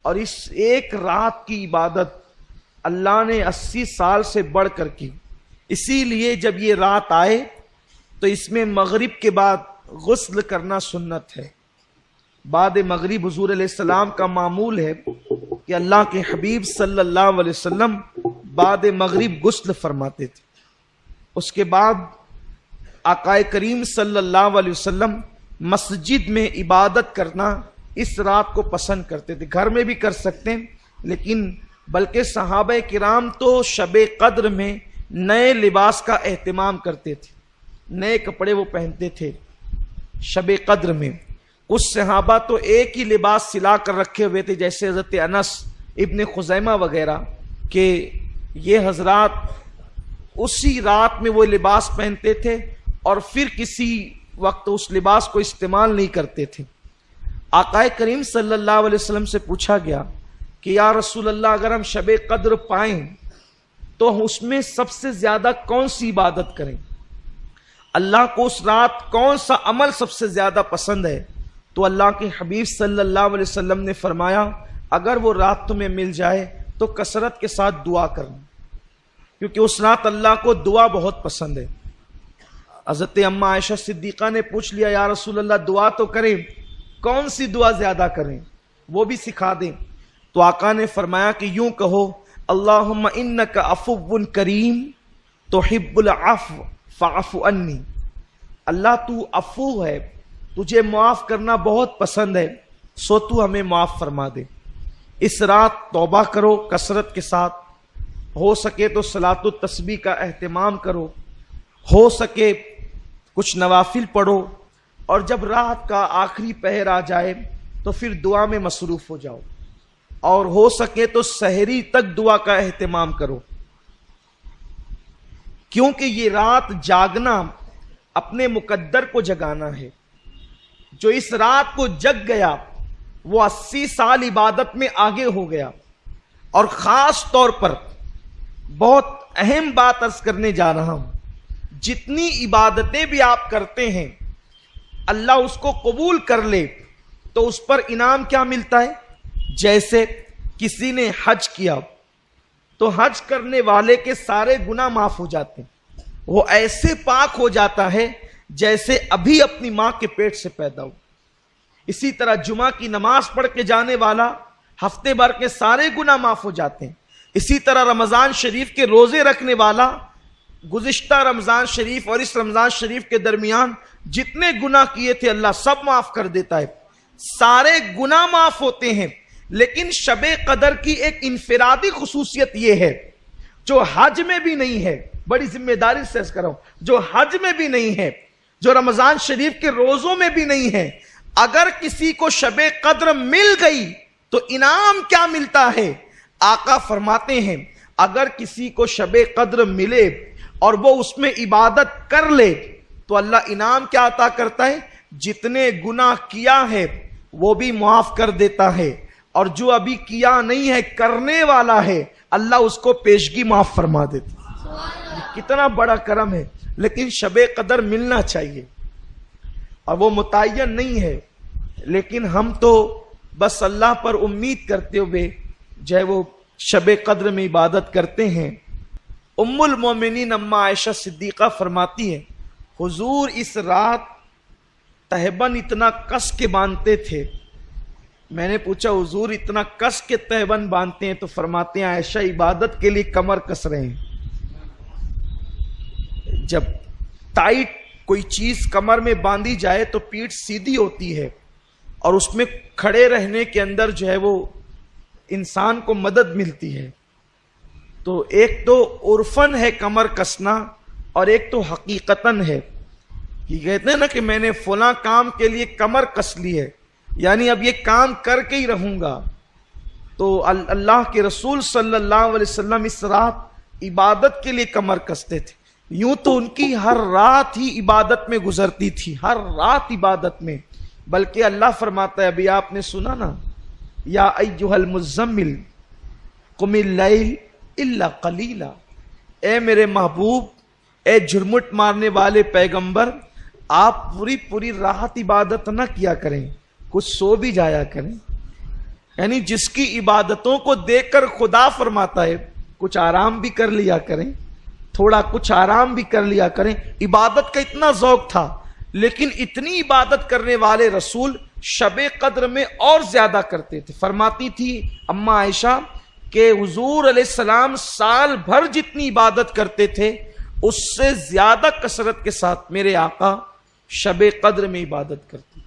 اور اس ایک رات کی عبادت اللہ نے 80 سال سے بڑھ کر کی. اسی لیے جب یہ رات آئے تو اس میں مغرب کے بعد غسل کرنا سنت ہے. بعد مغرب حضور علیہ السلام کا معمول ہے کہ اللہ کے حبیب صلی اللہ علیہ وسلم بعد مغرب غسل فرماتے تھے. اس کے بعد آقا کریم صلی اللہ علیہ وسلم مسجد میں عبادت کرنا اس رات کو پسند کرتے تھے. گھر میں بھی کر سکتے ہیں، لیکن بلکہ صحابہ کرام تو شب قدر میں نئے لباس کا اہتمام کرتے تھے، نئے کپڑے وہ پہنتے تھے شب قدر میں. کچھ صحابہ تو ایک ہی لباس سلا کر رکھے ہوئے تھے، جیسے حضرت انس ابن خزیمہ وغیرہ، کہ یہ حضرات اسی رات میں وہ لباس پہنتے تھے اور پھر کسی وقت اس لباس کو استعمال نہیں کرتے تھے. آقا کریم صلی اللہ علیہ وسلم سے پوچھا گیا کہ یا رسول اللہ، اگر ہم شب قدر پائیں تو اس میں سب سے زیادہ کون سی عبادت کریں؟ اللہ کو اس رات کون سا عمل سب سے زیادہ پسند ہے؟ تو اللہ کے حبیب صلی اللہ علیہ وسلم نے فرمایا، اگر وہ رات تمہیں مل جائے تو کثرت کے ساتھ دعا کرنا، کیونکہ اس رات اللہ کو دعا بہت پسند ہے. حضرت اماں عائشہ صدیقہ نے پوچھ لیا، یا رسول اللہ دعا تو کریں، کون سی دعا زیادہ کریں، وہ بھی سکھا دیں. تو آقا نے فرمایا کہ یوں کہو، اللہم انک عفو کریم تحب العفو فاعف عنی. اللہ تو عفو ہے، تجھے معاف کرنا بہت پسند ہے، سو تو ہمیں معاف فرما دے. اس رات توبہ کرو کثرت کے ساتھ، ہو سکے تو صلاۃ التسبیح کا اہتمام کرو، ہو سکے کچھ نوافل پڑھو، اور جب رات کا آخری پہر آ جائے تو پھر دعا میں مصروف ہو جاؤ، اور ہو سکے تو سحری تک دعا کا اہتمام کرو. کیونکہ یہ رات جاگنا اپنے مقدر کو جگانا ہے. جو اس رات کو جگ گیا وہ 80 سال عبادت میں آگے ہو گیا. اور خاص طور پر بہت اہم بات عرض کرنے جا رہا ہوں، جتنی عبادتیں بھی آپ کرتے ہیں اللہ اس کو قبول کر لے تو اس پر انعام کیا ملتا ہے؟ جیسے کسی نے حج کیا تو حج کرنے والے کے سارے گناہ معاف ہو جاتے ہیں، وہ ایسے پاک ہو جاتا ہے جیسے ابھی اپنی ماں کے پیٹ سے پیدا ہو. اسی طرح جمعہ کی نماز پڑھ کے جانے والا ہفتے بھر کے سارے گناہ معاف ہو جاتے ہیں. اسی طرح رمضان شریف کے روزے رکھنے والا گزشتہ رمضان شریف اور اس رمضان شریف کے درمیان جتنے گناہ کیے تھے اللہ سب معاف کر دیتا ہے، سارے گناہ معاف ہوتے ہیں. لیکن شب قدر کی ایک انفرادی خصوصیت یہ ہے جو حج میں بھی نہیں ہے، بڑی ذمہ داری سے عرض کر رہا ہوں، جو حج میں بھی نہیں ہے، جو رمضان شریف کے روزوں میں بھی نہیں ہے. اگر کسی کو شب قدر مل گئی تو انعام کیا ملتا ہے؟ آقا فرماتے ہیں اگر کسی کو شب قدر ملے اور وہ اس میں عبادت کر لے تو اللہ انعام کیا عطا کرتا ہے؟ جتنے گناہ کیا ہے وہ بھی معاف کر دیتا ہے، اور جو ابھی کیا نہیں ہے کرنے والا ہے اللہ اس کو پیشگی معاف فرما دیتا. کتنا بڑا کرم ہے. لیکن شب قدر ملنا چاہیے، اور وہ متعین نہیں ہے، لیکن ہم تو بس اللہ پر امید کرتے ہوئے جو ہے وہ شب قدر میں عبادت کرتے ہیں. ام المومنین اماں عائشہ صدیقہ فرماتی ہے حضور اس رات تہبند اتنا کس کے باندھتے تھے. میں نے پوچھا حضور اتنا کس کے تہبند باندھتے ہیں؟ تو فرماتے ہیں عائشہ عبادت کے لیے کمر کس رہے ہیں. جب ٹائٹ کوئی چیز کمر میں باندھی جائے تو پیٹھ سیدھی ہوتی ہے، اور اس میں کھڑے رہنے کے اندر جو ہے وہ انسان کو مدد ملتی ہے. تو ایک تو عرفن ہے کمر کسنا، اور ایک تو حقیقتاً ہے. یہ کہتے ہیں نا کہ میں نے فلاں کام کے لیے کمر کس لی ہے، یعنی اب یہ کام کر کے ہی رہوں گا. تو اللہ کے رسول صلی اللہ علیہ وسلم اس رات عبادت کے لیے کمر کستے تھے. یوں تو ان کی ہر رات ہی عبادت میں گزرتی تھی، ہر رات عبادت میں. بلکہ اللہ فرماتا ہے، ابھی آپ نے سنا نا، یا ایھا المزمل قم اللیل الا قلیلا، اے میرے محبوب، اے جھرمٹ مارنے والے پیغمبر، آپ پوری رات عبادت نہ کیا کریں، کچھ سو بھی جایا کریں. یعنی جس کی عبادتوں کو دیکھ کر خدا فرماتا ہے کچھ آرام بھی کر لیا کریں، تھوڑا کچھ آرام بھی کر لیا کریں۔ عبادت کا اتنا ذوق تھا، لیکن اتنی عبادت کرنے والے رسول شب قدر میں اور زیادہ کرتے تھے۔ فرماتی تھی اماں عائشہ کہ حضور علیہ السلام سال بھر جتنی عبادت کرتے تھے اس سے زیادہ کثرت کے ساتھ میرے آقا شب قدر میں عبادت کرتے تھے۔